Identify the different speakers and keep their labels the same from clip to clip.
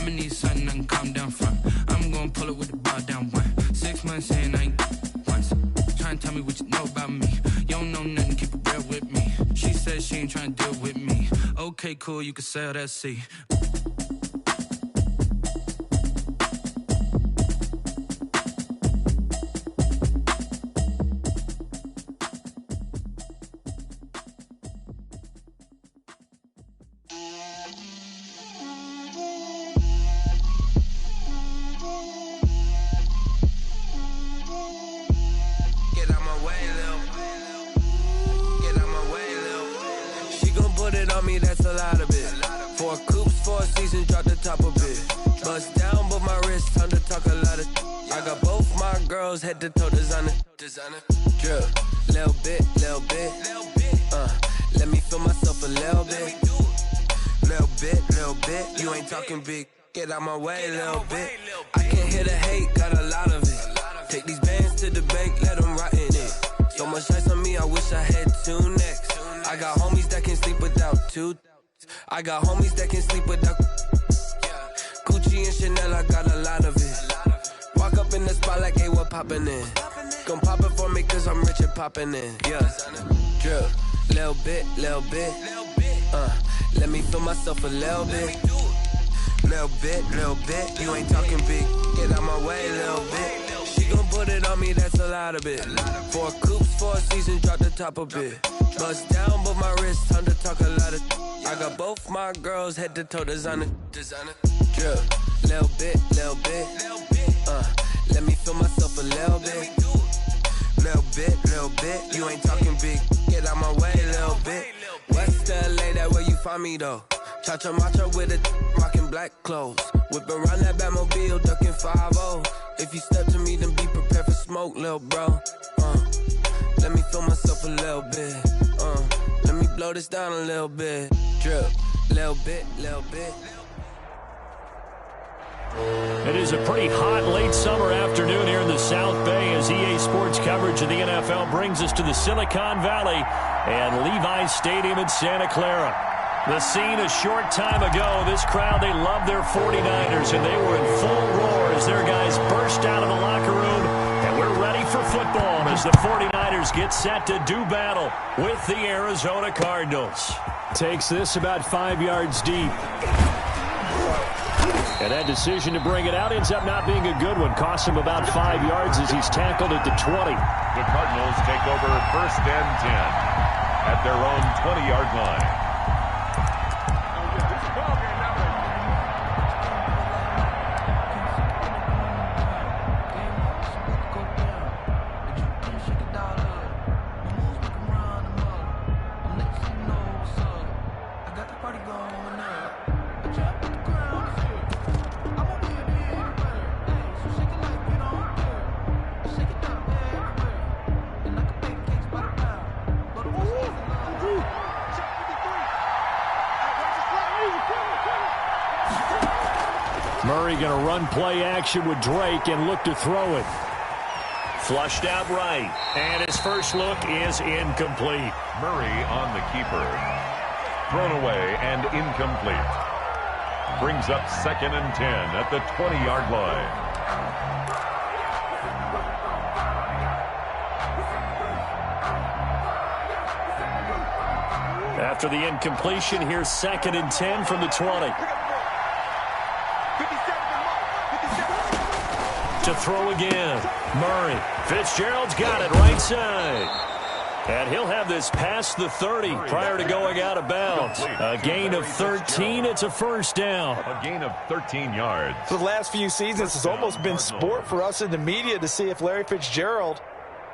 Speaker 1: I'ma need something I can calm down from. I'm gonna pull it with the bar down one. 6 months in, I ain't once. Trying to tell me what you know about me. You don't know nothing, keep it real with me. She said she ain't trying to deal with me. Okay, cool, you can sell that seat.
Speaker 2: That's a lot of it. 4 coops, 4 seasons, drop the top of it. Bust down, but my wrist, time to talk a lot of. I got both my girls head to toe designer. Drip, little bit. Let me feel myself a little bit. Little bit. You ain't talking big. Get out my way, little bit. I can't hear the hate, got a lot of it. Take these bands to the bank, let them rot in it. So much ice on me, I wish I had 2 necks. I got homies that can sleep without 2. I got homies that can sleep without Gucci and Chanel, I got a lot of it. Walk up in the spot like, hey, what poppin' in? Gon' pop it for me cause I'm rich and poppin' in. Yeah, drip, little bit. Let me feel myself a little bit. Little bit. You ain't talking big. Get out my way, little bit. She gon' put it on me, that's a lot of it. 4 coops, 4 seasons, drop the top of it. Bust down, but my wrist, time to talk a lot of. I got both my girls head to toe designer. Drip, little bit. Let me feel myself a little bit. Little bit. You ain't talking big. Get out my way, little bit. West LA, that where you find me though. Cha-cha matcha with a rockin' black clothes. Whip around that Batmobile, ducking 5-0. If you step to me, then be prepared for smoke, little bro. Let me feel myself a little bit. Let me blow this down a little bit. Drip, little bit.
Speaker 3: It is a pretty hot late summer afternoon here in the South Bay as EA Sports coverage of the NFL brings us to the Silicon Valley and Levi's Stadium in Santa Clara. The scene a short time ago, this crowd, they love their 49ers, and they were in full roar as their guys burst out of the locker room, and we're ready for football as the 49ers get set to do battle with the Arizona Cardinals. Takes this about 5 yards deep. And that decision to bring it out ends up not being a good one. Costs him about 5 yards as he's tackled at the 20.
Speaker 4: The Cardinals take over 1st and 10 at their own 20-yard line.
Speaker 3: Murray going to run play action with Drake and look to throw it. Flushed out right. And his first look is incomplete.
Speaker 4: Murray on the keeper. Thrown away and incomplete. Brings up 2nd and 10 at the 20-yard line.
Speaker 3: After the incompletion, here's 2nd and 10 from the 20. To throw again. Murray. Fitzgerald's got it right side. And he'll have this past the 30 prior to going out of bounds. A gain of 13. It's a first down.
Speaker 4: A gain of 13 yards.
Speaker 5: For the last few seasons, it's almost been sport for us in the media to see if Larry Fitzgerald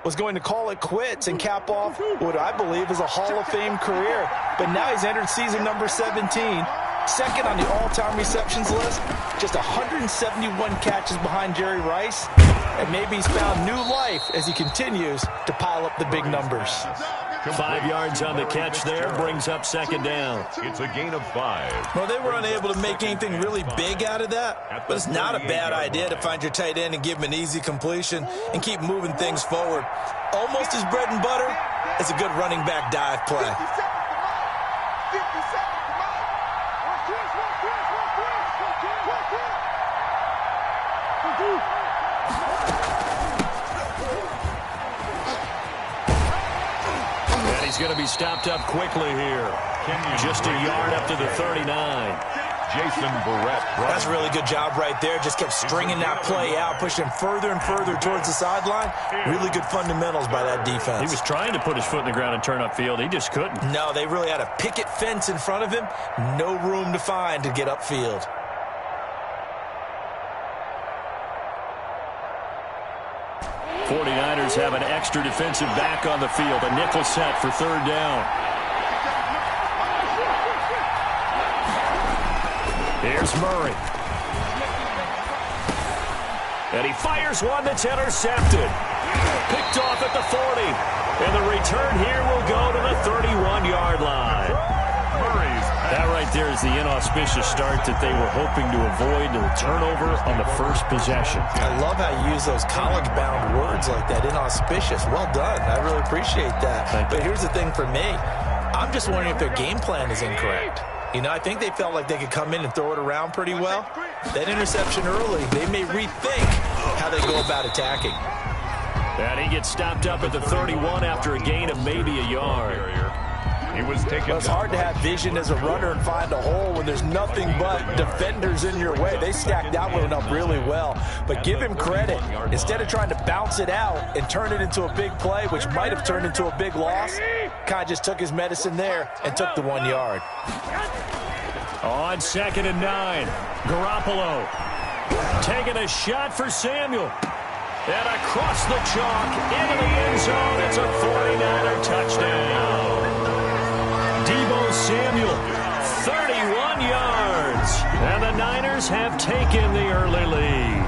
Speaker 5: was going to call it quits and cap off what I believe is a Hall of Fame career. But now he's entered season number 17. Second on the all-time receptions list, just 171 catches behind Jerry Rice, and maybe he's found new life as he continues to pile up the big numbers.
Speaker 3: 5 yards on the catch there, brings up 2nd down.
Speaker 4: It's a gain of 5.
Speaker 6: Well, they were unable to make anything really big out of that, but it's not a bad idea to find your tight end and give him an easy completion and keep moving things forward. Almost as bread and butter as a good running back dive play.
Speaker 3: he's going to be stopped up quickly here. Just a yard up to the 39.
Speaker 4: Jason Barrett.
Speaker 6: That's a really good job right there. Just kept stringing that play out, pushing him further and further towards the sideline. Really good fundamentals by that defense.
Speaker 3: He was trying to put his foot in the ground and turn upfield. He just couldn't.
Speaker 6: No, they really had a picket fence in front of him. No room to find to get upfield.
Speaker 3: '49ers have an extra defensive back on the field. A nickel set for third down. Here's Murray. And he fires one that's intercepted. Picked off at the 40. And the return here will go to the 31-yard line. That right there is the inauspicious start that they were hoping to avoid, the turnover on the first possession.
Speaker 6: I love how you use those college-bound words like that, inauspicious. Well done. I really appreciate that. But here's the thing for me. I'm just wondering if their game plan is incorrect. You know, I think they felt like they could come in and throw it around pretty well. That interception early, they may rethink how they go about attacking.
Speaker 3: And he gets stopped up at the 31 after a gain of maybe a yard.
Speaker 4: He was taken.
Speaker 5: Well, it's hard to have vision as a runner and find a hole when there's nothing but defenders in your way. They stacked that one up really well. But give him credit. Instead of trying to bounce it out and turn it into a big play, which might have turned into a big loss, Kai just took his medicine there and took the 1 yard.
Speaker 3: On 2nd and 9, Garoppolo taking a shot for Samuel. And across the chalk into the end zone. It's a 49er touchdown. Deebo Samuel, 31 yards. And the Niners have taken the early lead.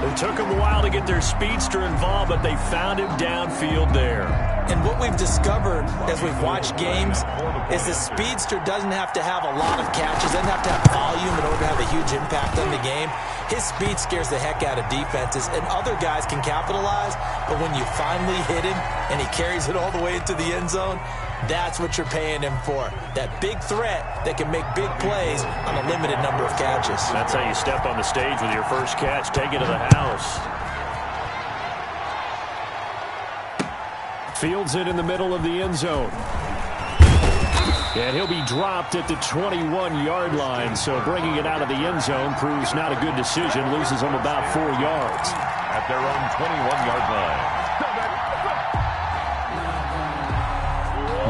Speaker 3: It took them a while to get their speedster involved, but they found him downfield there.
Speaker 6: And what we've discovered as we've watched games is the speedster doesn't have to have a lot of catches, doesn't have to have volume in order to have a huge impact on the game. His speed scares the heck out of defenses, and other guys can capitalize, but when you finally hit him and he carries it all the way into the end zone, that's what you're paying him for. That big threat that can make big plays on a limited number of catches.
Speaker 3: That's how you step on the stage with your first catch. Take it to the house. Fields it in the middle of the end zone. And he'll be dropped at the 21-yard line. So bringing it out of the end zone proves not a good decision. Loses him about 4 yards.
Speaker 4: At their own 21-yard line.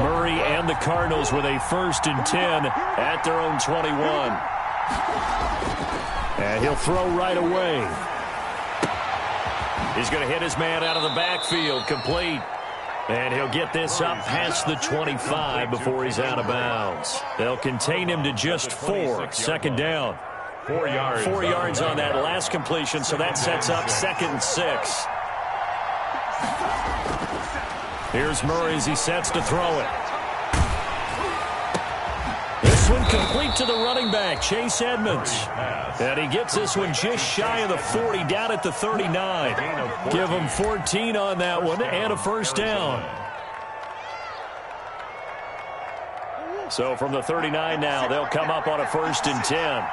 Speaker 3: Murray and the Cardinals with a 1st and 10 at their own 21. And he'll throw right away. He's going to hit his man out of the backfield. Complete. And he'll get this up past the 25 before he's out of bounds. They'll contain him to just 4. 2nd down.
Speaker 4: 4 yards.
Speaker 3: 4 yards on that last completion, so that sets up 2nd and 6. Here's Murray as he sets to throw it. This one complete to the running back, Chase Edmonds. And he gets this one just shy of the 40, down at the 39. Give him 14 on that one and a 1st down. So from the 39 now, they'll come up on a 1st and 10.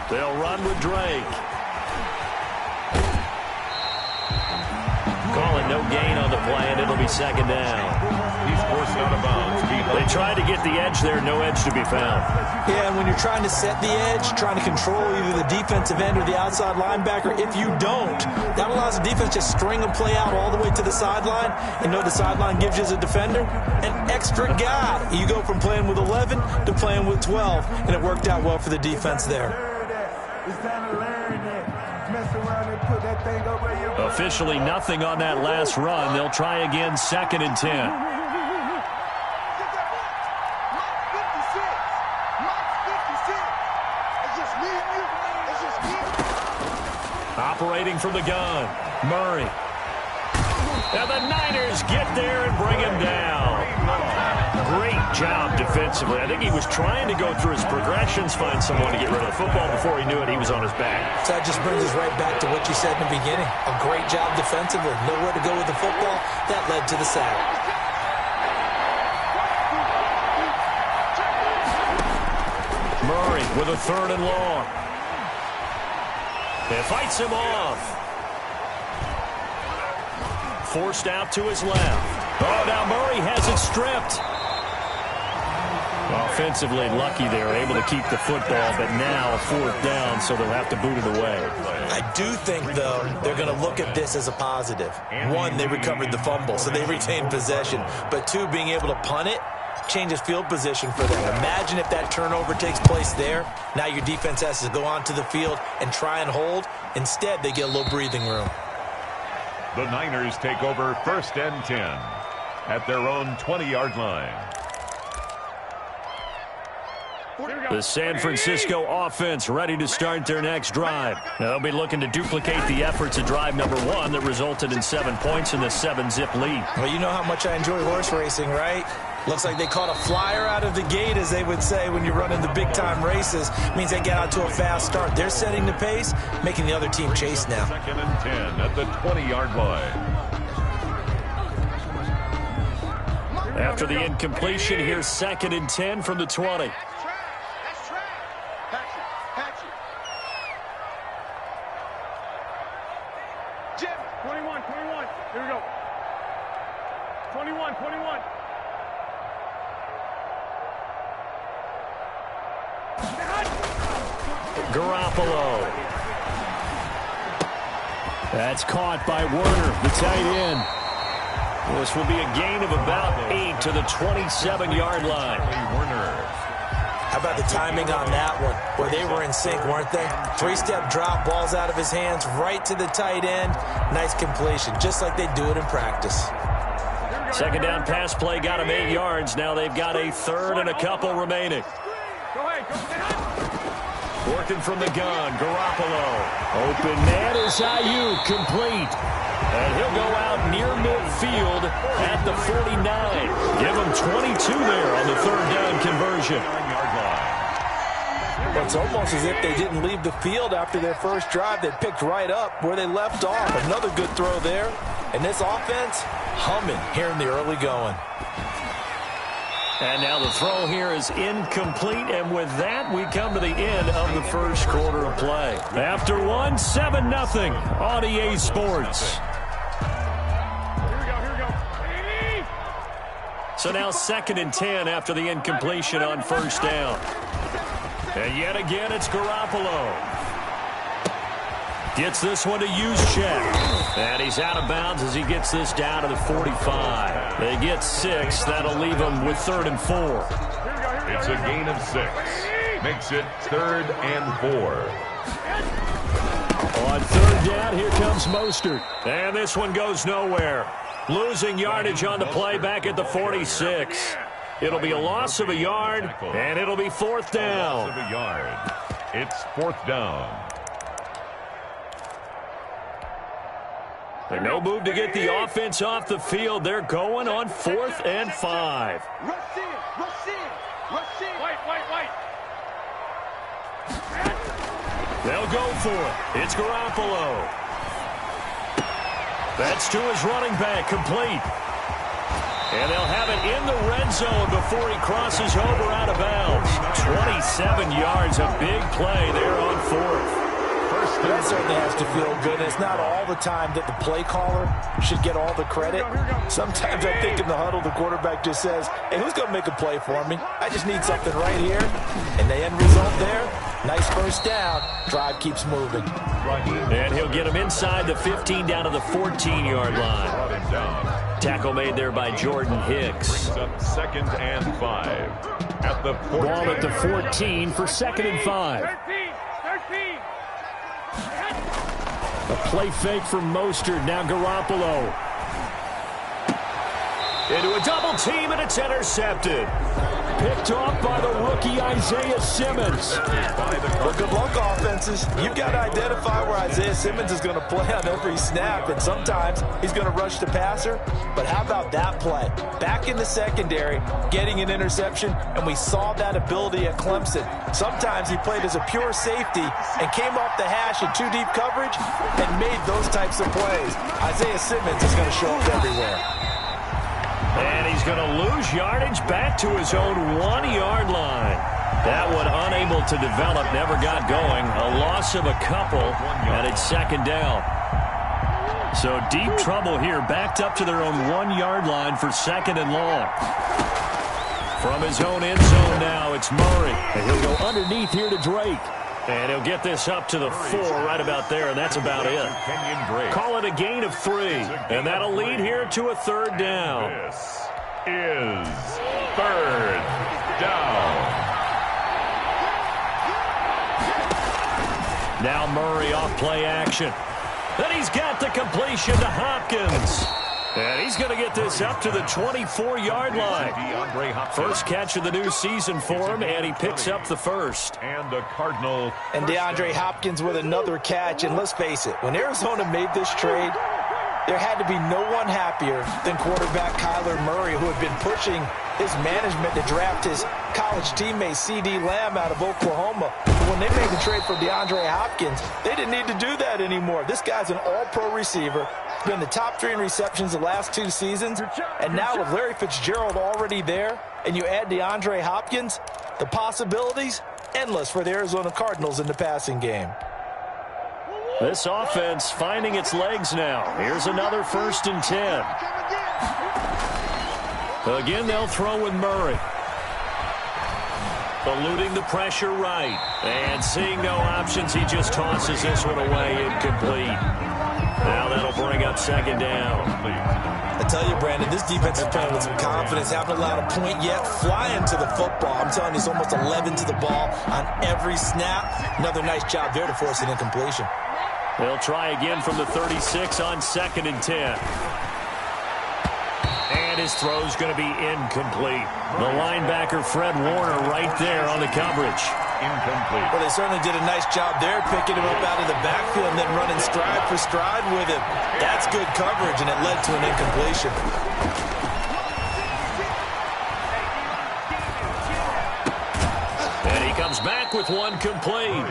Speaker 3: They'll run with Drake. Calling no gain on the play, and it'll be 2nd down.
Speaker 4: He's forced out of bounds.
Speaker 3: They tried to get the edge there, no edge to be found.
Speaker 6: Yeah, and when you're trying to set the edge, trying to control either the defensive end or the outside linebacker, if you don't, that allows the defense to string a play out all the way to the sideline. And know the sideline gives you as a defender an extra guy. You go from playing with 11 to playing with 12, and it worked out well for the defense there.
Speaker 3: Officially nothing on that last run. They'll try again, 2nd and 10. Operating from the gun, Murray. And the Niners get there and bring him down. Great job defensively. I think he was trying to go through his progressions, find someone to get rid of the football. Before he knew it, he was on his back.
Speaker 6: So that just brings us right back to what you said in the beginning. A great job defensively. Nowhere to go with the football. That led to the sack.
Speaker 3: Murray with a 3rd and long. It fights him off. forced out to his left. Oh, now Murray has it stripped. Offensively lucky they were able to keep the football, but now 4th down, so they'll have to boot it away.
Speaker 6: I do think, though, they're going to look at this as a positive. 1, they recovered the fumble, so they retained possession. But 2, being able to punt it changes field position for them. Imagine if that turnover takes place there. Now your defense has to go onto the field and try and hold. Instead, they get a little breathing room.
Speaker 4: The Niners take over 1st and 10 at their own 20-yard line.
Speaker 3: The San Francisco offense ready to start their next drive. Now they'll be looking to duplicate the efforts of drive number 1 that resulted in 7 points in the 7-zip lead.
Speaker 6: Well, you know how much I enjoy horse racing, right? Looks like they caught a flyer out of the gate, as they would say when you're running the big-time races. Means they get out to a fast start. They're setting the pace, making the other team chase now.
Speaker 4: 2nd and 10 at the 20-yard line.
Speaker 3: After the incompletion, here's 2nd and 10 from the 20.
Speaker 7: Jim, 21. Here we go. 21.
Speaker 3: Garoppolo. That's caught by Werner, the tight end. This will be a gain of about 8 to the 27-yard line.
Speaker 4: Werner.
Speaker 6: How about the timing on that one? Where they were in sync, weren't they? 3-step drop, balls out of his hands, right to the tight end. Nice completion, just like they do it in practice.
Speaker 3: 2nd down pass play got him 8 yards. Now they've got a 3rd and a couple remaining.
Speaker 7: Go ahead.
Speaker 3: Working from the gun, Garoppolo. Open man is Ayuk, complete. And he'll go out near midfield at the 49. Give him 22 there on the 3rd down conversion.
Speaker 6: Well, it's almost as if they didn't leave the field after their first drive. They picked right up where they left off. Another good throw there. And this offense, humming here in the early going.
Speaker 3: And now the throw here is incomplete, and with that, we come to the end of the first quarter of play. After 1, 7-0 on EA Sports.
Speaker 7: Here we go.
Speaker 3: So now 2nd and 10 after the incompletion on 1st down. And yet again, it's Garoppolo. Gets this one to Juszczyk. And he's out of bounds as he gets this down to the 45. They get 6. That'll leave them with 3rd and 4.
Speaker 4: It's a gain of 6. Makes it 3rd and 4.
Speaker 3: On 3rd down, here comes Mostert. And this one goes nowhere. Losing yardage on the play back at the 46. It'll be a loss of a yard, and it'll be 4th down.
Speaker 4: Loss of a yard. It's 4th down.
Speaker 3: No move to get the offense off the field. They're going on 4th and 5.
Speaker 7: Rush in. White.
Speaker 3: They'll go for it. It's Garoppolo. That's to his running back, complete. And they'll have it in the red zone before he crosses over out of bounds. 27 yards, a big play there on 4th.
Speaker 6: That certainly has to feel good. It's not all the time that the play caller should get all the credit. Sometimes I think in the huddle, the quarterback just says, hey, who's going to make a play for me? I just need something right here. And the end result there, nice 1st down. Drive keeps moving.
Speaker 3: And he'll get him inside the 15 down to the 14-yard line. Tackle made there by Jordan Hicks.
Speaker 4: Brings up 2nd and 5 at the 14.
Speaker 3: Ball at the 14 for 2nd and 5.
Speaker 7: 13.
Speaker 3: A play fake from Mostert. Now Garoppolo. Into a double team, and it's intercepted. Picked off by the rookie Isaiah Simmons.
Speaker 6: Well, good luck, offenses. You've got to identify where Isaiah Simmons is going to play on every snap, and sometimes he's going to rush the passer. But how about that play? Back in the secondary, getting an interception, and we saw that ability at Clemson. Sometimes he played as a pure safety and came off the hash in 2 deep coverage and made those types of plays. Isaiah Simmons is going to show up everywhere.
Speaker 3: And he's going to lose yardage back to his own 1-yard line. That one unable to develop, never got going. A loss of a couple, and it's 2nd down. So deep trouble here, backed up to their own 1-yard line for 2nd and long. From his own end zone now, it's Murray. And he'll go underneath here to Drake. And he'll get this up to the 4 right about there, and that's about it. Call it a gain of 3, and that'll lead here to a 3rd down.
Speaker 4: This is 3rd down.
Speaker 3: Now Murray off play action. Then he's got the completion to Hopkins. And he's going to get this up to the 24-yard line. First catch of the new season for him, and he picks up the first.
Speaker 4: And the Cardinal.
Speaker 5: And DeAndre Hopkins with another catch. And let's face it, when Arizona made this trade, there had to be no one happier than quarterback Kyler Murray, who had been pushing his management to draft his college teammate CeeDee Lamb out of Oklahoma. But when they made the trade for DeAndre Hopkins, they didn't need to do that anymore. This guy's an all-pro receiver. He's been the top 3 in receptions the last 2 seasons. And now with Larry Fitzgerald already there, and you add DeAndre Hopkins, the possibilities endless for the Arizona Cardinals in the passing game.
Speaker 3: This offense finding its legs now. Here's another 1st and 10. Again, they'll throw with Murray. Eluding the pressure right. And seeing no options, he just tosses this one away, incomplete. Now that'll bring up 2nd down.
Speaker 6: I tell you, Brandon, this defense is playing with some confidence. Haven't allowed a point yet. Flying to the football. I'm telling you, it's almost 11 to the ball on every snap. Another nice job there to force an incompletion.
Speaker 3: They'll try again from the 36 on 2nd and 10. And his throw's going to be incomplete. The linebacker, Fred Warner, right there on the coverage.
Speaker 4: Incomplete.
Speaker 6: Well, they certainly did a nice job there, picking him up out of the backfield and then running stride for stride with him. That's good coverage, and it led to an incompletion.
Speaker 3: And he comes back with one complete.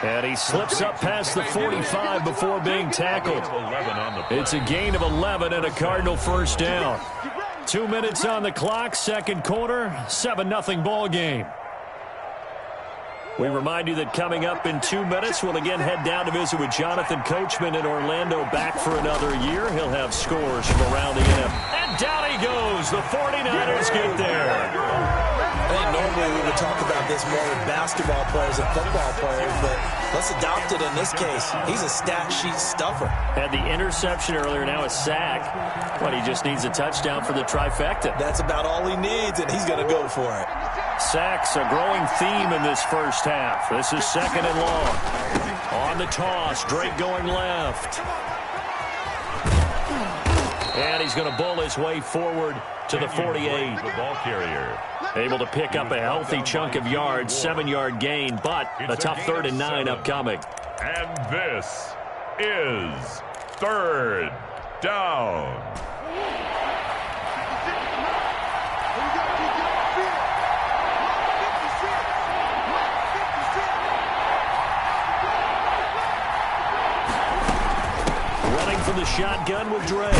Speaker 3: And he slips up past the 45 before being tackled. It's a gain of 11 and a Cardinal 1st down. 2 minutes on the clock, 2nd quarter, 7-0 ball game. We remind you that coming up in 2 minutes, we'll again head down to visit with Jonathan Coachman in Orlando, back for another year. He'll have scores from around the NFL. And down he goes. The 49ers get there.
Speaker 6: Hey, normally we would talk about this more with basketball players and football players, but let's adopt it in this case. He's a stat sheet stuffer.
Speaker 3: Had the interception earlier, now a sack. But he just needs a touchdown for the trifecta.
Speaker 6: That's about all he needs, and he's going to go for it.
Speaker 3: Sacks, a growing theme in this first half. This is 2nd and long. On the toss, Drake going left. And he's going to bull his way forward to the 48.
Speaker 4: The ball carrier.
Speaker 3: Able to pick up a healthy chunk of yards, 7-yard gain, but a tough 3rd and 9 upcoming.
Speaker 4: And this is 3rd down.
Speaker 3: Running from the shotgun with Drake.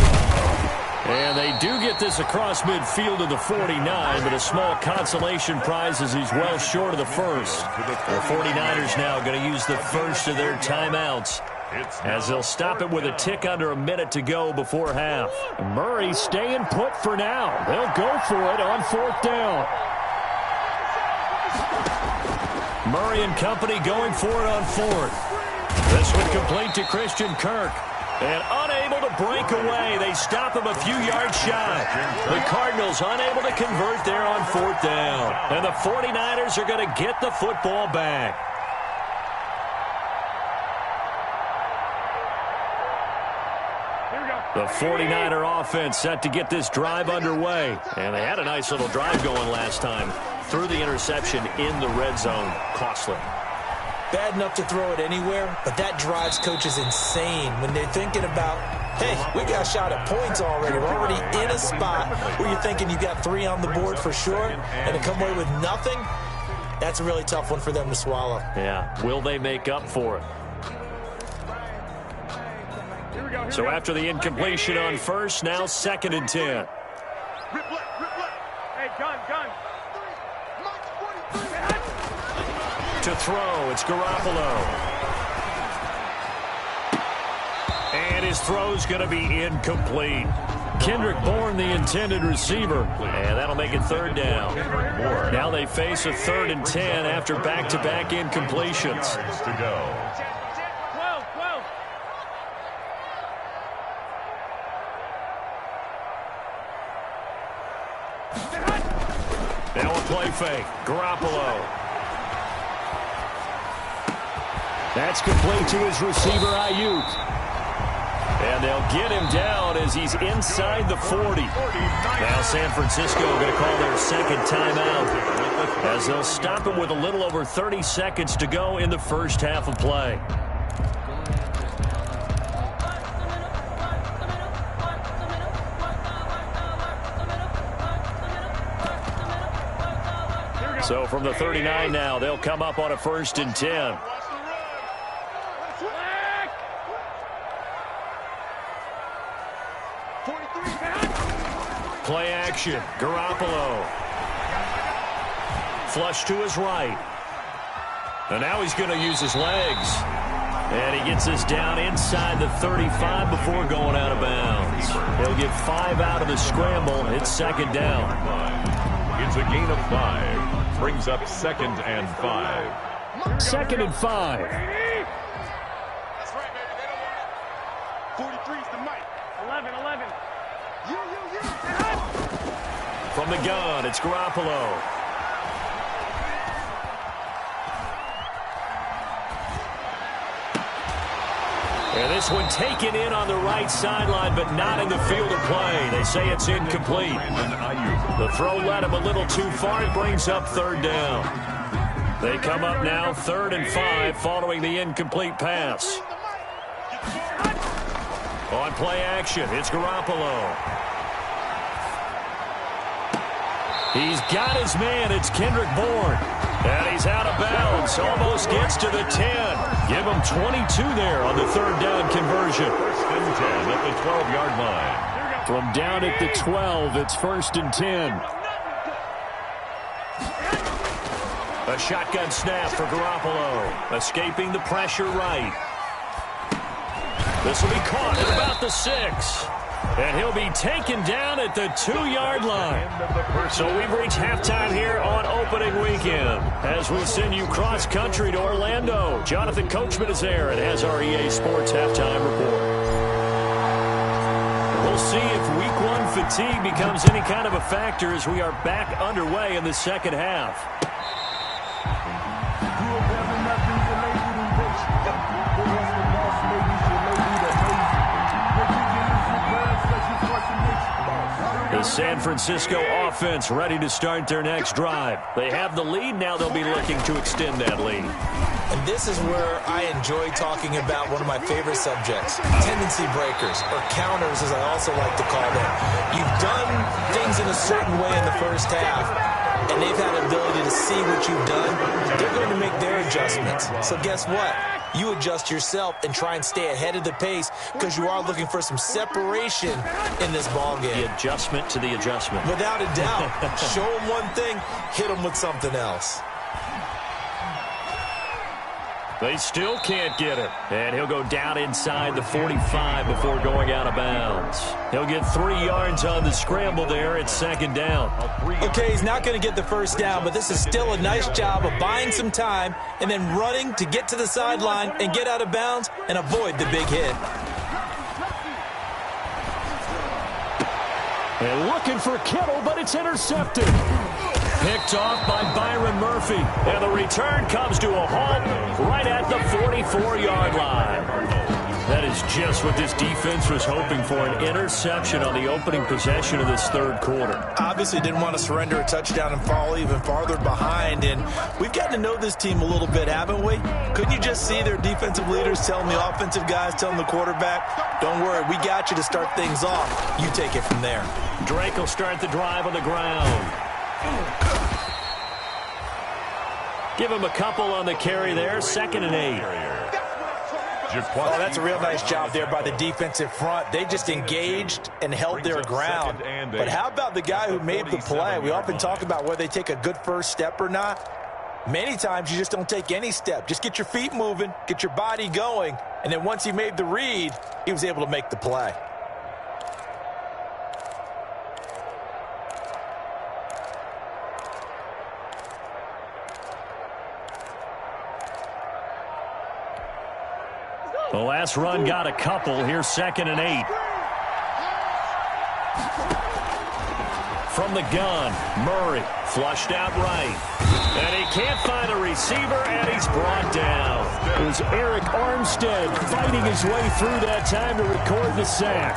Speaker 3: And they do get this across midfield to the 49, but a small consolation prize as he's well short of the first. The 49ers now going to use the first of their timeouts as they'll stop it with a tick under a minute to go before half. Murray staying put for now. They'll go for it on 4th down. Murray and company going for it on 4th. This one complete to Christian Kirk. And unable to break away. They stop him a few yards shy. The Cardinals unable to convert there on 4th down. And the 49ers are going to get the football back. The 49er offense set to get this drive underway. And they had a nice little drive going last time. Through the interception in the red zone. Costly.
Speaker 6: Bad enough to throw it anywhere, but that drives coaches insane when they're thinking about, hey, we got a shot at points already. We're already in a spot where you're thinking you got 3 on the board for sure, and to come away with nothing, that's a really tough one for them to swallow.
Speaker 3: Yeah, will they make up for it? So after the incompletion on 1st, now 2nd and 10.
Speaker 7: Hey, gun.
Speaker 3: To throw, it's Garoppolo. And his throw's going to be incomplete. Kendrick Bourne, the intended receiver. And that'll make it third down. Now they face a 3rd and 10 after back-to-back incompletions.
Speaker 4: To go.
Speaker 7: 12, 12.
Speaker 3: Now a play fake. Garoppolo. That's complete to his receiver, Ayuk. And they'll get him down as he's inside the 40. Now San Francisco going to call their second timeout as they'll stop him with a little over 30 seconds to go in the first half of play. So from the 39 now, they'll come up on a 1st and 10. Play action. Garoppolo. Flush to his right. And now he's going to use his legs. And he gets this down inside the 35 before going out of bounds. He'll get 5 out of the scramble. It's 2nd down.
Speaker 4: It's a gain of 5. Brings up 2nd and 5.
Speaker 3: 2nd and 5.
Speaker 7: That's right, baby. They don't want it. 43's the mic. 11, 11. You.
Speaker 3: From the gun, it's Garoppolo. And this one taken in on the right sideline, but not in the field of play. They say it's incomplete. The throw led him a little too far. It brings up 3rd down. They come up now 3rd and 5 following the incomplete pass. On play action, it's Garoppolo. He's got his man. It's Kendrick Bourne. And he's out of bounds. Almost gets to the 10. Give him 22 there on the 3rd down conversion.
Speaker 4: 1st and 10 at the 12-yard line.
Speaker 3: From down at the 12, it's 1st and 10. A shotgun snap for Garoppolo. Escaping the pressure right. This will be caught at about the 6. And he'll be taken down at the 2-yard line. So we've reached halftime here on opening weekend. As we send you cross-country to Orlando, Jonathan Coachman is there and has our EA Sports halftime report. We'll see if Week 1 fatigue becomes any kind of a factor as we are back underway in the second half. The San Francisco offense ready to start their next drive. They have the lead. Now they'll be looking to extend that lead.
Speaker 6: And this is where I enjoy talking about one of my favorite subjects, tendency breakers, or counters as I also like to call them. You've done things in a certain way in the first half, and they've had the ability to see what you've done. They're going to make their adjustments. So guess what? You adjust yourself and try and stay ahead of the pace because you are looking for some separation in this ball game.
Speaker 3: The adjustment to the adjustment.
Speaker 6: Without a doubt. Show them one thing, hit them with something else.
Speaker 3: They still can't get it. And he'll go down inside the 45 before going out of bounds. He'll get 3 yards on the scramble there. It's 2nd down.
Speaker 6: Okay, he's not going to get the first down, but this is still a nice job of buying some time and then running to get to the sideline and get out of bounds and avoid the big hit.
Speaker 3: And looking for Kittle, but it's intercepted. Picked off by Byron Murphy. And the return comes to a halt right at the 44-yard line. That is just what this defense was hoping for, an interception on the opening possession of this 3rd quarter.
Speaker 6: Obviously didn't want to surrender a touchdown and fall even farther behind. And we've gotten to know this team a little bit, haven't we? Couldn't you just see their defensive leaders telling the offensive guys, telling the quarterback, don't worry, we got you to start things off. You take it from there.
Speaker 3: Drake will start the drive on the ground. Give him a couple on the carry there. 2nd and 8.
Speaker 6: Oh, that's a real nice job there by the defensive front. They just engaged and held their ground. But how about the guy who made the play? We often talk about whether they take a good first step or not.
Speaker 5: Many times you just don't take any step. Just get your feet moving, get your body going, and then once he made the read, he was able to make the play.
Speaker 3: The last run got a couple. Here's 2nd and 8. From the gun, Murray flushed out right. And he can't find a receiver, and he's brought down. It was Eric Armstead fighting his way through that time to record the sack.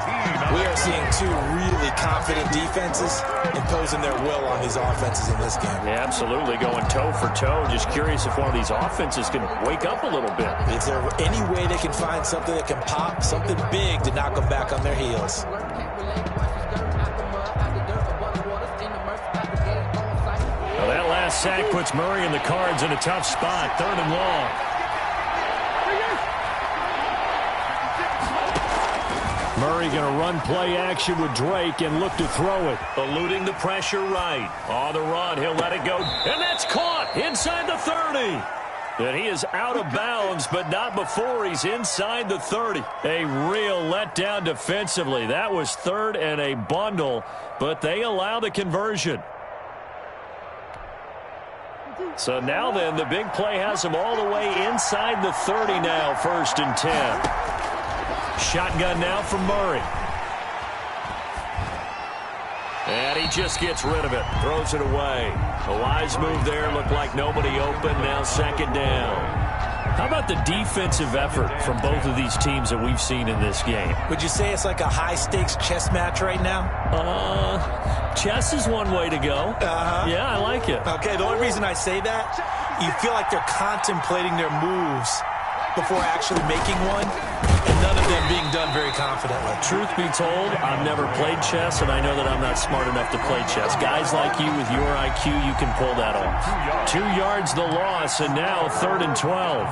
Speaker 6: We are seeing two really confident defenses imposing their will on these offenses in this game.
Speaker 3: Yeah, absolutely, going toe for toe. Just curious if one of these offenses can wake up a little bit.
Speaker 6: Is there any way they can find something that can pop, something big to knock them back on their heels?
Speaker 3: That last sack puts Murray and the Cards in a tough spot, 3rd and long. Murray going to run play action with Drake and look to throw it. Eluding the pressure right. On the run, he'll let it go. And that's caught inside the 30. And he is out of bounds, but not before he's inside the 30. A real letdown defensively. That was 3rd and a bundle, but they allow the conversion. So now then, the big play has him all the way inside the 30 now, 1st and 10. Shotgun now from Murray. And he just gets rid of it, throws it away. A wise move there, looked like nobody open, now 2nd down. How about the defensive effort from both of these teams that we've seen in this game?
Speaker 6: Would you say it's like a high-stakes chess match right now?
Speaker 3: Chess is one way to go. Yeah, I like it.
Speaker 6: Okay, the only reason I say that, you feel like they're contemplating their moves before actually making one, and none of them being done very confidently.
Speaker 3: Truth be told, I've never played chess, and I know that I'm not smart enough to play chess. Guys like you with your IQ, you can pull that off. 2 yards the loss, and now 3rd and 12.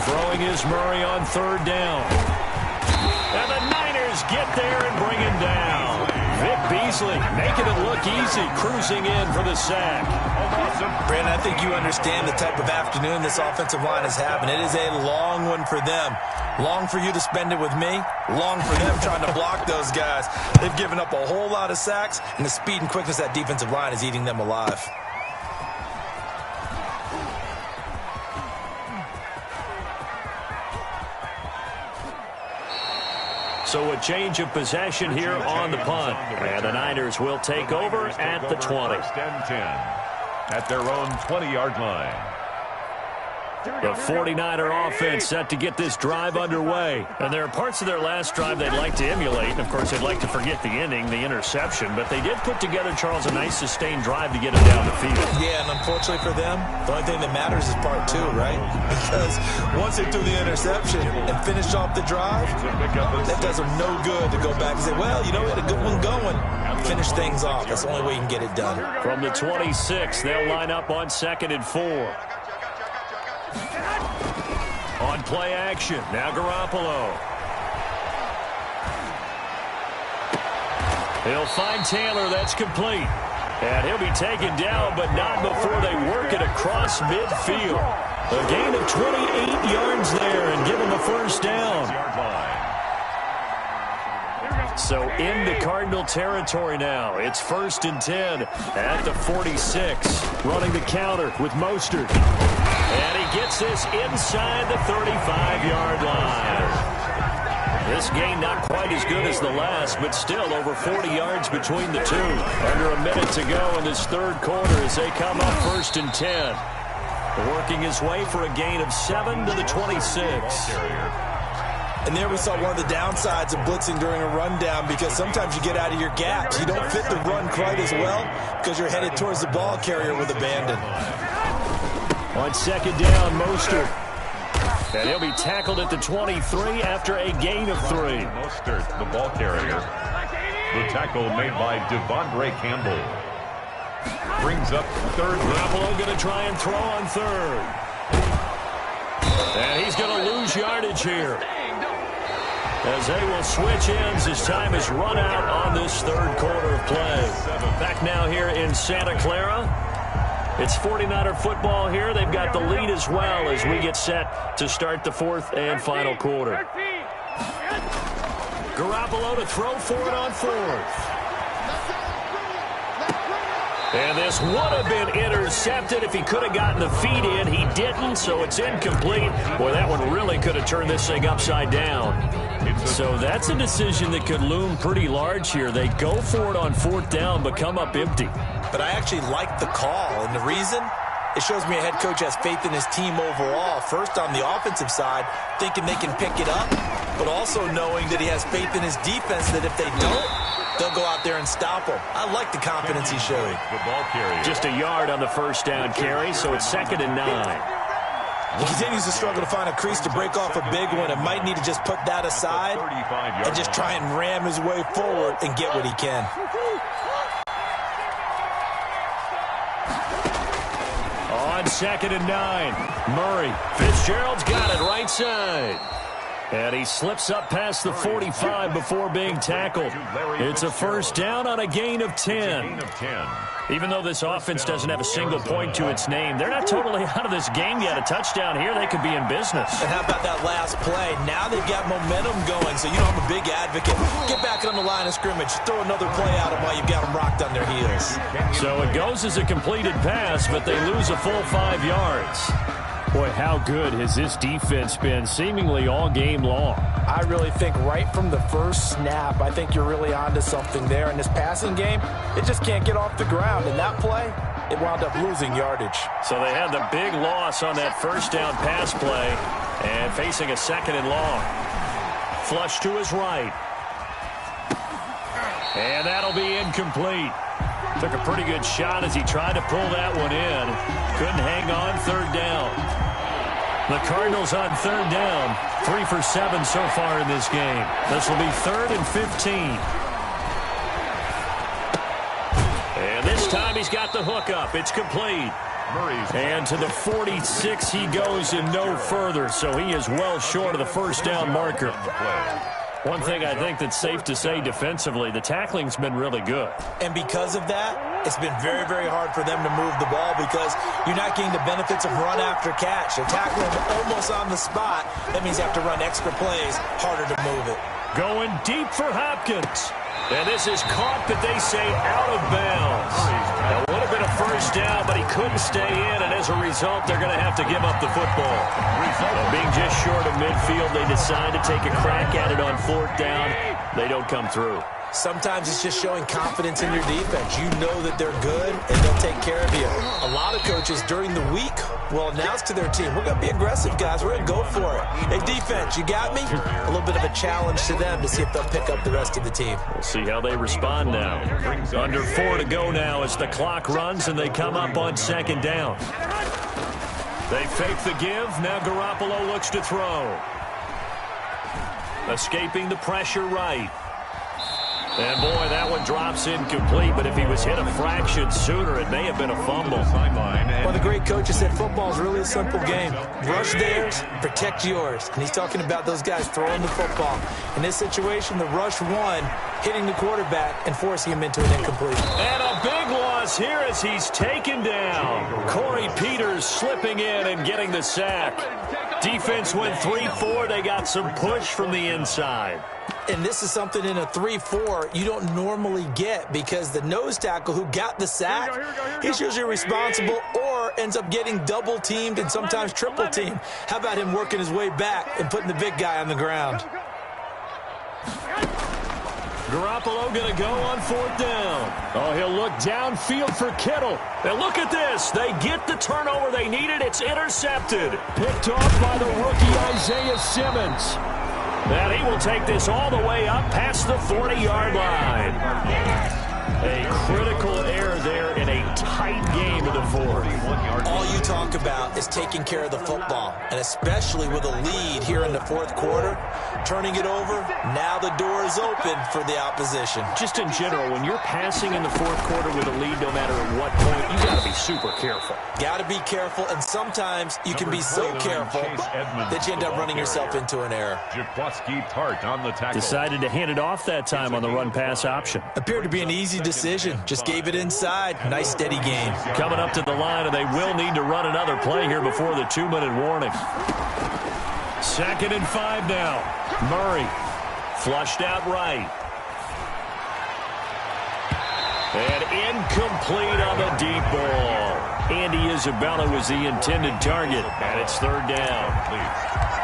Speaker 3: Throwing is Murray on 3rd down. And the Niners get there and bring him down. Vic Beasley making it look easy, cruising in for the sack.
Speaker 6: Brandon, I think you understand the type of afternoon this offensive line is having. It is a long one for them. Long for you to spend it with me. Long for them trying to block those guys. They've given up a whole lot of sacks, and the speed and quickness of that defensive line is eating them alive.
Speaker 3: So a change of possession here on the punt. And the Niners will take over at the 20.
Speaker 4: 1st and 10 at their own 20-yard line.
Speaker 3: The 49er offense set to get this drive underway. And there are parts of their last drive they'd like to emulate. And, of course, they'd like to forget the ending, the interception. But they did put together, Charles, a nice sustained drive to get him down the field.
Speaker 6: Yeah, and unfortunately for them, the only thing that matters is part 2, right? Because once they threw the interception and finished off the drive, that does them no good to go back and say, well, you know, we had a good one going. Finish things off. That's the only way you can get it done.
Speaker 3: From the 26, they'll line up on 2nd and 4. On play action, now Garoppolo. He'll find Taylor, that's complete. And he'll be taken down, but not before they work it across midfield. A gain of 28 yards there and give him a 1st down. So into Cardinal territory now. It's 1st and 10 at the 46. Running the counter with Mostert. And he gets this inside the 35-yard line. This game not quite as good as the last, but still over 40 yards between the two. Under a minute to go in this 3rd quarter as they come up 1st and 10. Working his way for a gain of 7 to the 26.
Speaker 6: And there we saw one of the downsides of blitzing during a rundown, because sometimes you get out of your gaps. You don't fit the run quite as well because you're headed towards the ball carrier with abandon.
Speaker 3: On 2nd down, Mostert. And he'll be tackled at the 23 after a gain of 3.
Speaker 4: Mostert, the ball carrier. The tackle made by Devondre Campbell. Brings up third.
Speaker 3: Garoppolo going to try and throw on third. And he's going to lose yardage here, as they will switch ends as time is run out on this third quarter of play. Back now here in Santa Clara. It's 49er football here. They've got the lead as well as we get set to start the fourth and final quarter. Garoppolo to throw for it on fourth. And this would have been intercepted if he could have gotten the feet in. He didn't, so it's incomplete. Boy, that one really could have turned this thing upside down. So that's a decision that could loom pretty large here. They go for it on fourth down, but come up empty.
Speaker 6: But I actually like the call, and the reason? It shows me a head coach has faith in his team overall. First, on the offensive side, thinking they can pick it up, but also knowing that he has faith in his defense that if they don't, they'll go out there and stop him. I like the confidence he showed.
Speaker 4: The ball carrier.
Speaker 3: Just a yard on the first down carry, so it's 2nd and 9.
Speaker 6: He continues to struggle to find a crease to break off a big one and might need to just put that aside and just try and ram his way forward and get what he can.
Speaker 3: On 2nd and 9, Murray. Fitzgerald's got it right side. And he slips up past the 45 before being tackled. It's a first down on a gain of 10. Even though this offense doesn't have a single point to its name, they're not totally out of this game yet. A touchdown here, they could be in business.
Speaker 6: And how about that last play? Now they've got momentum going, so you know I'm a big advocate. Get back on the line of scrimmage. Throw another play at them while you've got them rocked on their heels.
Speaker 3: So it goes as a completed pass, but they lose a full 5 yards. Boy, how good has this defense been seemingly all game long?
Speaker 5: I really think right from the first snap, I think you're really onto something there. In this passing game, it just can't get off the ground. In that play, it wound up losing yardage.
Speaker 3: So they had the big loss on that first down pass play and facing a 2nd and long. Flush to his right. And that'll be incomplete. Took a pretty good shot as he tried to pull that one in. Couldn't hang on, 3rd down. The Cardinals on 3rd down. 3 for 7 so far in this game. This will be 3rd and 15. And this time he's got the hook up. It's complete. And to the 46 he goes and no further. So he is well short of the first down marker. One thing I think that's safe to say defensively, the tackling's been really good.
Speaker 6: And because of that, it's been very, very hard for them to move the ball because you're not getting the benefits of run after catch. They're tackling almost on the spot. That means you have to run extra plays, harder to move it.
Speaker 3: Going deep for Hopkins. And this is caught, but they say out of bounds. That would have been a first down, but he couldn't stay in, and as a result, they're going to have to give up the football. Being just short of midfield, they decide to take a crack at it on 4th down. They don't come through.
Speaker 6: Sometimes it's just showing confidence in your defense. You know that they're good, and they'll take care of you. A lot of coaches during the week will announce to their team, we're going to be aggressive, guys. We're going to go for it. Hey, defense, you got me? A little bit of a challenge to them to see if they'll pick up the rest of the team.
Speaker 3: We'll see how they respond now. Under 4 to go now as the clock runs, and they come up on 2nd down. They fake the give. Now Garoppolo looks to throw. Escaping the pressure right. And, boy, that one drops incomplete, but if he was hit a fraction sooner, it may have been a fumble.
Speaker 6: Well, the great coach has said football is really a simple game. Rush theirs, protect yours. And he's talking about those guys throwing the football. In this situation, the rush one, hitting the quarterback and forcing him into an incomplete.
Speaker 3: And a big loss here as he's taken down. Corey Peters slipping in and getting the sack. Defense went 3-4. They got some push from the inside.
Speaker 6: And this is something in a 3-4 you don't normally get because the nose tackle who got the sack, he's usually responsible or ends up getting double-teamed and sometimes triple-teamed. How about him working his way back and putting the big guy on the ground?
Speaker 3: Garoppolo going to go on 4th down. Oh, he'll look downfield for Kittle. And look at this. They get the turnover they needed. It's intercepted. Picked off by the rookie Isaiah Simmons. And he will take this all the way up past the 40-yard line. A critical error there in a tight game in the fourth.
Speaker 6: All you talk about is taking care of the football, and especially with a lead here in the fourth quarter, turning it over, now the door is open for the opposition.
Speaker 3: Just in general, when you're passing in the fourth quarter with a lead, no matter at what point, you got to be super careful.
Speaker 6: Got to be careful, and sometimes you can be so careful that you end up running yourself into an error.
Speaker 4: Jaquaski Tart on the tackle.
Speaker 3: Decided to hand it off that time on the run-pass option.
Speaker 6: Appeared to be an easy decision. Just gave it inside. Nice, steady game.
Speaker 3: Coming up to the line, and they will need to run another play here before the 2-minute warning. 2nd and 5 now. Murray flushed out right. And incomplete on the deep ball. Andy Isabella was the intended target, and it's 3rd down.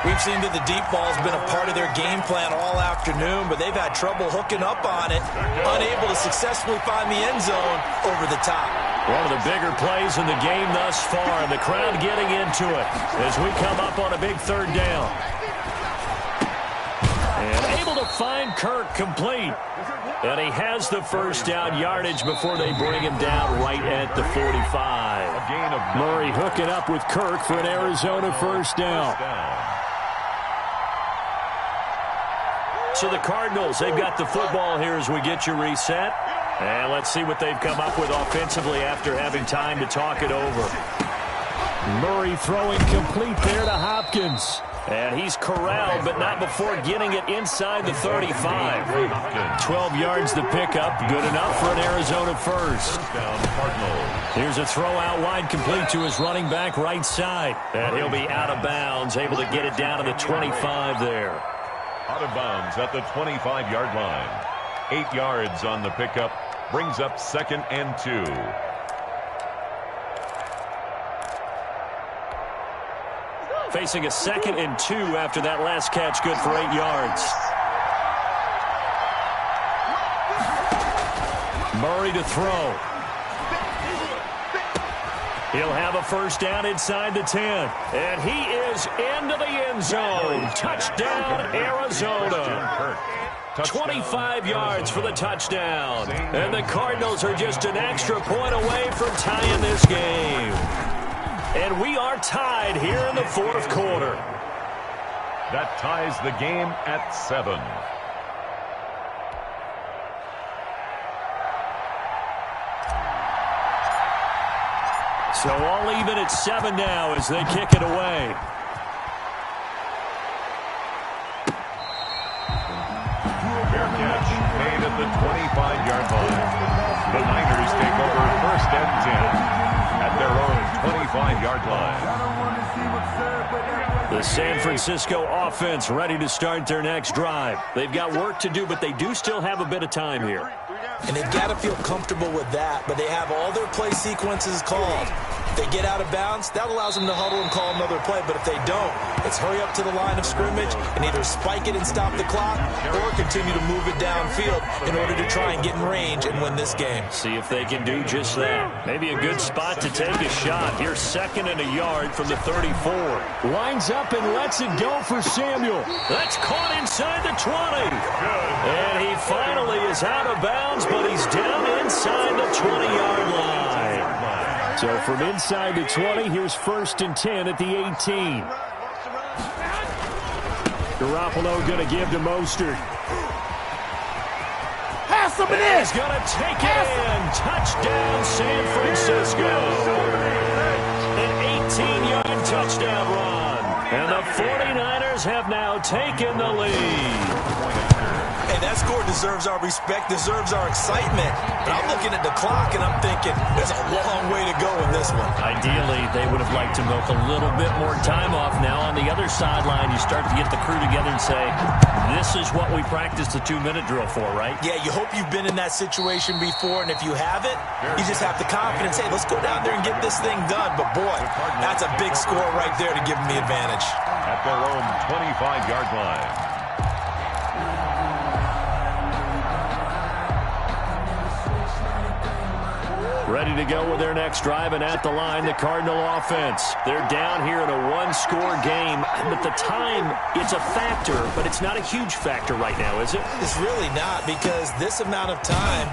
Speaker 6: We've seen that the deep ball's been a part of their game plan all afternoon, but they've had trouble hooking up on it, unable to successfully find the end zone over the top.
Speaker 3: One of the bigger plays in the game thus far, and the crowd getting into it as we come up on a big 3rd down. And able to find Kirk complete. And he has the first down yardage before they bring him down right at the 45. Murray hooking up with Kirk for an Arizona first down. So the Cardinals, they've got the football here as we get you reset. And let's see what they've come up with offensively after having time to talk it over. Murray throwing complete there to Hopkins. And he's corralled, but not before getting it inside the 35. 12 yards the pickup. Good enough for an Arizona first. Here's a throw out wide, complete to his running back right side. And he'll be out of bounds, able to get it down to the 25 there.
Speaker 4: Out of bounds at the 25-yard line. 8 yards on the pickup. Brings up 2nd and 2.
Speaker 3: Facing a 2nd and 2 after that last catch, good for 8 yards. Murray to throw. He'll have a first down inside the 10. And he is into the end zone. Touchdown, Arizona. 25 yards for the touchdown. And the Cardinals are just an extra point away from tying this game. And we are tied here in the fourth quarter.
Speaker 4: That ties the game at 7.
Speaker 3: So all even at 7 now as they kick it away.
Speaker 4: Fair catch made at the 25-yard line. The Niners take over 1st and 10 at their own 25-yard line.
Speaker 3: The San Francisco offense ready to start their next drive. They've got work to do, but they do still have a bit of time here.
Speaker 6: And they've got to feel comfortable with that, but they have all their play sequences called. If they get out of bounds, that allows them to huddle and call another play. But if they don't, it's hurry up to the line of scrimmage and either spike it and stop the clock or continue to move it downfield in order to try and get in range and win this game.
Speaker 3: See if they can do just that. Maybe a good spot to take a shot. Here's 2nd and a yard from the 34. Lines up and lets it go for Samuel. That's caught inside the 20. And he finally is out of bounds, but he's down inside the 20-yard line. So from inside the 20, here's 1st and 10 at the 18. Garoppolo going to give to Mostert.
Speaker 7: Pass him in.
Speaker 3: He's going to take it in. Touchdown, San Francisco. An 18-yard touchdown run. And the 49ers have now taken the lead.
Speaker 6: Hey, that score deserves our respect, deserves our excitement. But I'm looking at the clock, and I'm thinking there's a long way to go in this one.
Speaker 3: Ideally, they would have liked to milk a little bit more time off. Now on the other sideline, you start to get the crew together and say, this is what we practiced the 2-minute drill for, right?
Speaker 6: Yeah, you hope you've been in that situation before, and if you haven't, you just have the confidence, hey, let's go down there and get this thing done. But, boy, that's a big score right there to give them the advantage.
Speaker 4: At their own 25-yard line.
Speaker 3: Ready to go with their next drive, and at the line, the Cardinal offense. They're down here in a one-score game, but the time, it's a factor, but it's not a huge factor right now, is it?
Speaker 6: It's really not, because this amount of time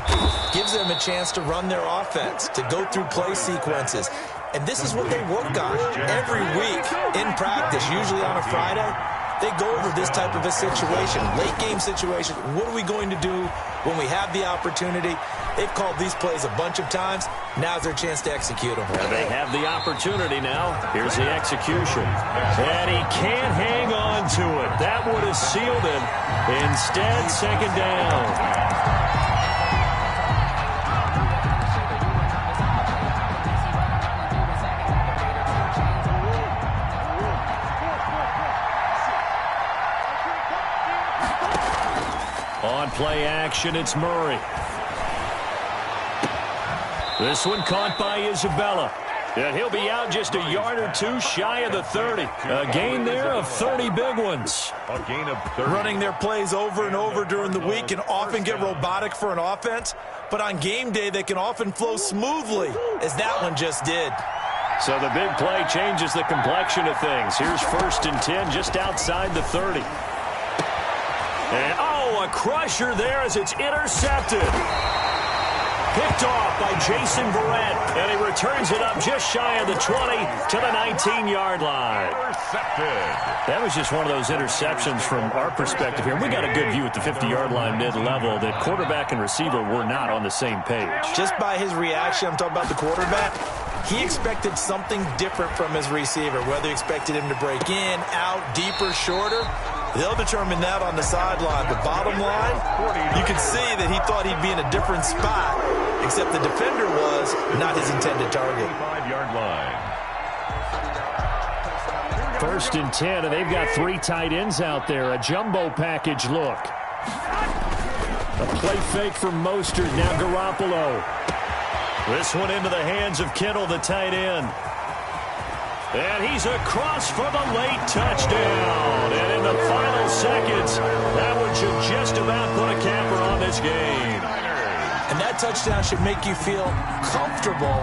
Speaker 6: gives them a chance to run their offense, to go through play sequences. And this is what they work on every week in practice, usually on a Friday. They go over this type of a situation, late game situation. What are we going to do when we have the opportunity? They've called these plays a bunch of times. Now's their chance to execute them.
Speaker 3: And they have the opportunity now. Here's the execution. And he can't hang on to it. That would have sealed him. Instead, second down. On play action, it's Murray. This one caught by Isabella. And he'll be out just a yard or two shy of the 30. A gain there of 30 big ones.
Speaker 4: A gain of 30.
Speaker 6: Running their plays over and over during the week can often get robotic for an offense, but on game day they can often flow smoothly, as that one just did.
Speaker 3: So the big play changes the complexion of things. Here's 1st and 10 just outside the 30. And, a crusher there as it's intercepted. Picked off by Jason Verrett, and he returns it up just shy of the 20 to the 19-yard line.
Speaker 4: Intercepted.
Speaker 3: That was just one of those interceptions from our perspective here. We got a good view at the 50-yard line mid-level that quarterback and receiver were not on the same page.
Speaker 6: Just by his reaction, I'm talking about the quarterback, he expected something different from his receiver, whether he expected him to break in, out, deeper, shorter. They'll determine that on the sideline. The bottom line, you can see that he thought he'd be in a different spot, except the defender was not his intended target.
Speaker 4: 5-yard line.
Speaker 3: 1st and 10, and they've got 3 tight ends out there. A jumbo package look. A play fake from Mostert, now Garoppolo. This one into the hands of Kittle, the tight end. And he's across for the late touchdown. And in the final seconds, that one should just about put a capper on this game.
Speaker 6: And that touchdown should make you feel comfortable.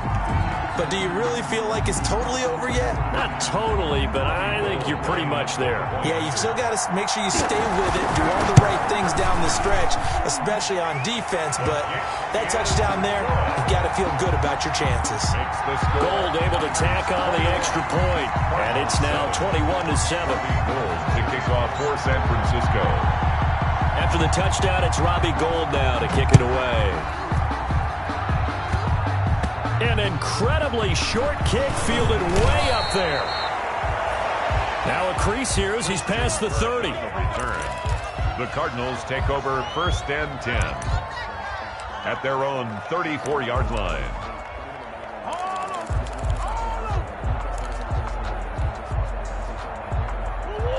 Speaker 6: But do you really feel like it's totally over yet?
Speaker 3: Not totally, but I think you're pretty much there.
Speaker 6: Yeah, you've still got to make sure you stay with it, do all the right things down the stretch, especially on defense. But that touchdown there, you've got to feel good about your chances.
Speaker 3: Gold able to tack on the extra point, and it's now 21-7.
Speaker 4: Gold to kick off for San Francisco.
Speaker 3: After the touchdown, it's Robbie Gould now to kick it away. An incredibly short kick fielded way up there. Now a crease here as he's past the 30.
Speaker 4: The Cardinals take over 1st and 10 at their own 34-yard line.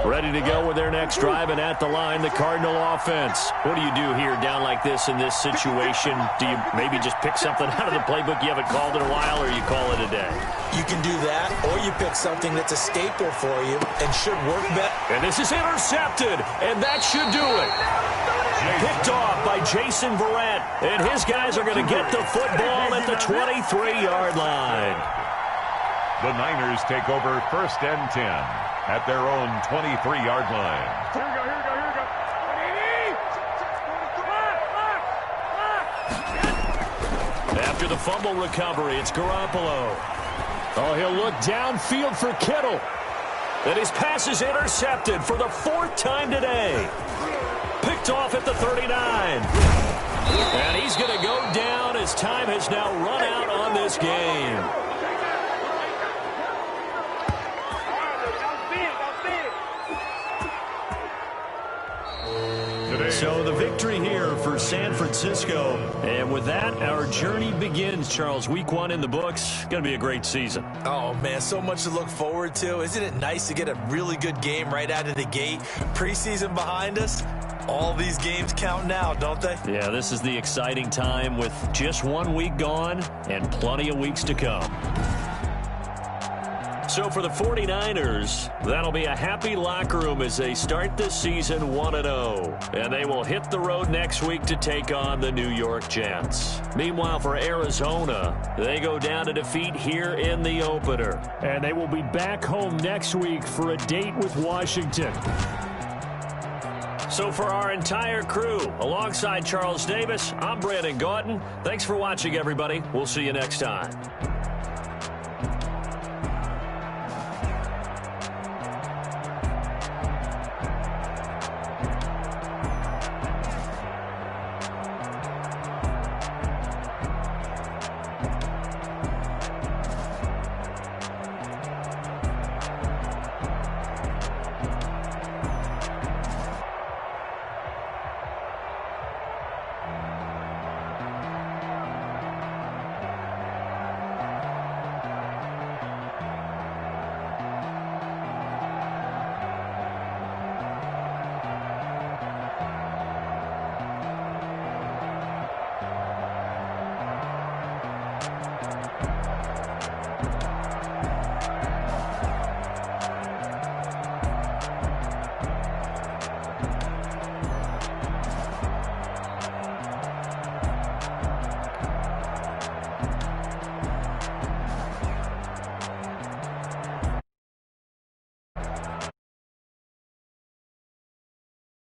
Speaker 3: Ready to go with their next drive, and at the line, the Cardinal offense. What do you do here down like this in this situation? Do you maybe just pick something out of the playbook you haven't called in a while, or you call it a day?
Speaker 6: You can do that, or you pick something that's a staple for you and should work better.
Speaker 3: And this is intercepted, and that should do it. Picked off by Jason Verrett, and his guys are going to get the football at the 23-yard line.
Speaker 4: The Niners take over 1st and 10 at their own 23-yard line.
Speaker 7: Here we go.
Speaker 3: After the fumble recovery, it's Garoppolo. Oh, he'll look downfield for Kittle. And his pass is intercepted for the 4th time today. Picked off at the 39. And he's going to go down as time has now run out on this game. So the victory here for San Francisco. And with that, our journey begins, Charles. Week 1 in the books. Going to be a great season.
Speaker 6: Oh, man, so much to look forward to. Isn't it nice to get a really good game right out of the gate? Preseason behind us. All these games count now, don't they?
Speaker 3: Yeah, this is the exciting time with just 1 week gone and plenty of weeks to come. So for the 49ers, that'll be a happy locker room as they start this season 1-0. And they will hit the road next week to take on the New York Jets. Meanwhile, for Arizona, they go down to defeat here in the opener.
Speaker 8: And they will be back home next week for a date with Washington.
Speaker 3: So for our entire crew, alongside Charles Davis, I'm Brandon Gaudin. Thanks for watching, everybody. We'll see you next time.